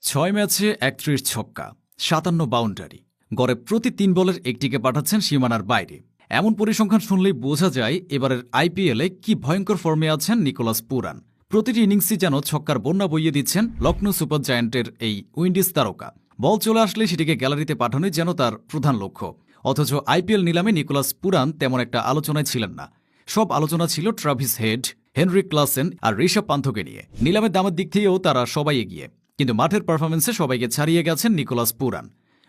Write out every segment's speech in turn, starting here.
ছয় ম্যাচে ৩১ ছক্কা, ৫৭ বাউন্ডারি, গড়ে প্রতি ৩ বলের একটিকে পাঠাচ্ছেন সীমানার বাইরে। এমন পরিসংখ্যান শুনলেই বোঝা যায় এবারের আইপিএলে কি ভয়ঙ্কর ফর্মে আছেন নিকোলাস পুরান। প্রতিটি ইনিংসই যেন ছক্কার বন্যা বইয়ে দিচ্ছেন লখনৌ সুপার জায়ান্টের এই উইন্ডিজ তারকা। বল চলে আসলে সেটিকে গ্যালারিতে পাঠানোই যেন তার প্রধান লক্ষ্য। অথচ আইপিএল নিলামে নিকোলাস পুরান তেমন একটা আলোচনায় ছিলেন না। সব আলোচনা ছিল ট্রাভিস হেড, হেনরিক ক্লাসেন আর ঋষভ পান্থকে নিয়ে। নিলামের দামের দিক থেকেও তারা সবাই এগিয়ে, কিন্তু মাঠের পারফরমেন্সে সবাইকে ছাড়িয়ে গেছেন নিকোলাস পুরান।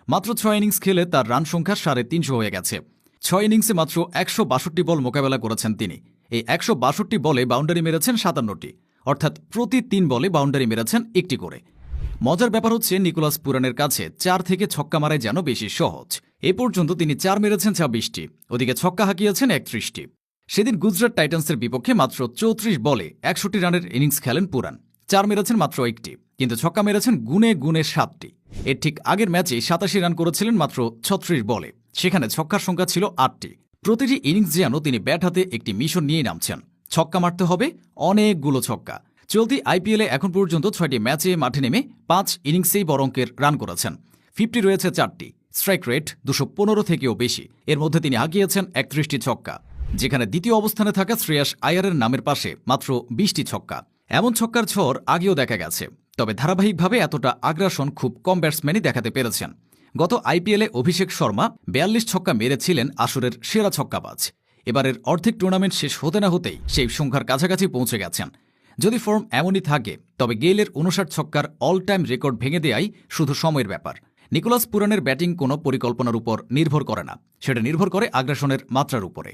মাত্র ৬ ইনিংস খেলে তার রান সংখ্যা ৩৫০ হয়ে গেছে। ৬ ইনিংসে মাত্র ১৬২ বল মোকাবেলা করেছেন তিনি। এই ১৬২ বলে বাউন্ডারি মেরেছেন ৫৭টি, অর্থাৎ প্রতি ৩ বলে বাউন্ডারি মেরেছেন একটি করে। মজার ব্যাপার হচ্ছে নিকোলাস পুরানের কাছে ৪ থেকে ছক্কা মারাই যেন বেশি সহজ। এ পর্যন্ত তিনি ৪ মেরেছেন ২৬টি, ওদিকে ছক্কা হাঁকিয়েছেন ৩১টি। সেদিন গুজরাট টাইটান্সের বিপক্ষে মাত্র ৩৪ বলে ৬১ রানের ইনিংস খেলেন পুরান। ৪ মেরেছেন মাত্র একটি, কিন্তু ছক্কা মেরেছেন গুনে গুনে ৭টি। এর ঠিক আগের ম্যাচে ৮৭ রান করেছিলেন মাত্র ৩৬ বলে, সেখানে ছক্কার সংখ্যা ছিল ৮টি। প্রতিটি ইনিংস যেন তিনি ব্যাট হাতে একটি মিশন নিয়ে নামছেন। ছক্কা মারতে হবে, অনেকগুলো ছক্কা। চলতি আইপিএলে এখন পর্যন্ত ৬টি ম্যাচে মাঠে নেমে ৫ ইনিংসেই বড় অঙ্কের রান করেছেন। ৫০ রয়েছে ৪টি, স্ট্রাইক রেট ২১৫ থেকেও বেশি। এর মধ্যে তিনি হাঁকিয়েছেন ৩১টি ছক্কা, যেখানে দ্বিতীয় অবস্থানে থাকা শ্রেয়াস আয়ারের নামের পাশে মাত্র ২০টি ছক্কা। এমন ছক্কার ঝড় আগেও দেখা গেছে, তবে ধারাবাহিকভাবে এতটা আগ্রাসন খুব কম ব্যাটসম্যানই দেখাতে পেরেছেন। গত আইপিএলে অভিষেক শর্মা ৪২ ছক্কা মেরেছিলেন আসরের সেরা ছক্কাবাজ। এবারের অর্ধেক টুর্নামেন্ট শেষ হতে না হতেই সেই সংখ্যার কাছাকাছি পৌঁছে গেছেন। যদি ফর্ম এমনই থাকে তবে গেইলের ৫৯ ছক্কার অল টাইম রেকর্ড ভেঙে দেয়াই শুধু সময়ের ব্যাপার। নিকোলাস পুরানের ব্যাটিং কোনো পরিকল্পনার উপর নির্ভর করে না, সেটা নির্ভর করে আগ্রাসনের মাত্রার উপরে।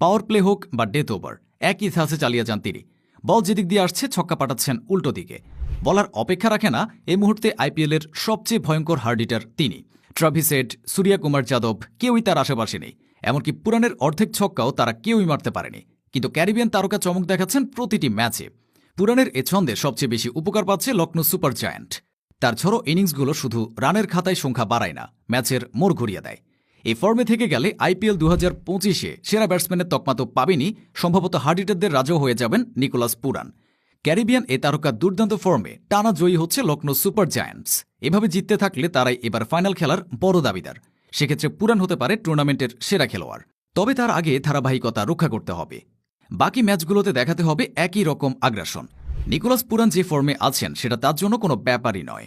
পাওয়ার প্লে হোক বা ডেথ ওভার, একই ধাঁচে চালিয়ে যান তিনি। বল যেদিক দিয়ে আসছে ছক্কা পাঠাচ্ছেন উল্টো দিকে। বলার অপেক্ষা রাখে না এই মুহূর্তে আইপিএলের সবচেয়ে ভয়ঙ্কর হার্ড হিটার তিনি। ট্রাভিস হেড, সূর্যকুমার যাদব কেউই তার আশেপাশে নেই। এমনকি পুরানের অর্ধেক ছক্কাও তারা কেউই মারতে পারেনি। কিন্তু ক্যারিবিয়ান তারকা চমক দেখাচ্ছেন প্রতিটি ম্যাচে। পুরানের এ ছন্দে সবচেয়ে বেশি উপকার পাচ্ছে লখনৌ সুপার জায়ান্ট। তার ঝড়ো ইনিংসগুলো শুধু রানের খাতায় সংখ্যা বাড়ায় না, ম্যাচের মোড় ঘুরিয়ে দেয়। এই ফর্মে থেকে গেলে আইপিএল ২০২৫-এ সেরা ব্যাটসম্যানের তকমা তো পাবেনই, সম্ভবত হার্ড হিটারদের রাজাও হয়ে যাবেন নিকোলাস পুরান। ক্যারিবিয়ান এ তারকা দুর্দান্ত ফর্মে টানা জয়ী হচ্ছে লখনৌ সুপার জায়ান্টস। এভাবে জিততে থাকলে তারাই এবার ফাইনাল খেলার বড় দাবিদার। সেক্ষেত্রে পুরান হতে পারে টুর্নামেন্টের সেরা খেলোয়াড়। তবে তার আগে ধারাবাহিকতা রক্ষা করতে হবে। বাকি ম্যাচগুলোতে দেখাতে হবে একই রকম আগ্রাসন। নিকোলাস পুরান যে ফর্মে আছেন সেটা তার জন্য কোনো ব্যাপারই নয়।